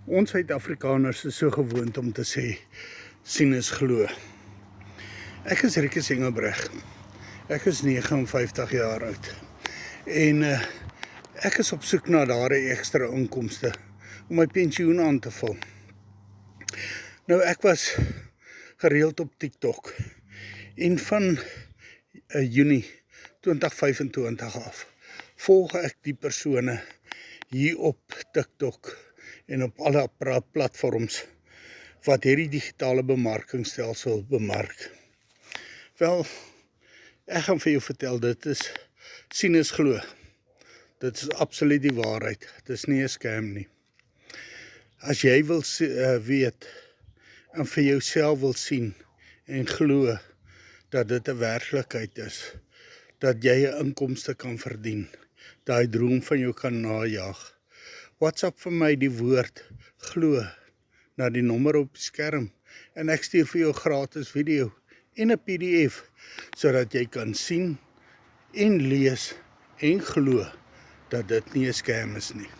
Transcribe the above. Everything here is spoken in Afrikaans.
Ons Suid-Afrikaners is so gewoond om te sê, sien is glo. Ek is Rikus Engelbreg. Ek is 59 jaar oud. En ek is op soek na daardie ekstra inkomste om my pensioen aan te vul. Nou, ek was gereeld op TikTok. En van Junie 2025 af volg ek die persone hier op TikTok en op alle platforms wat hierdie digitale bemarkingstelsel bemark. Wel, ek gaan vir jou vertel, dit is sien is glo. Dit is absoluut die waarheid. Dit is nie 'n scam nie. As jy wil weet en vir jouself wil sien en glo dat dit 'n werklikheid is, dat jy 'n inkomste kan verdien, daai droom van jou kan najag. WhatsApp vir my die woord glo na die nommer op die skerm en ek stuur vir jou gratis video en 'n PDF sodat jy kan sien en lees en glo dat dit nie 'n scam is nie.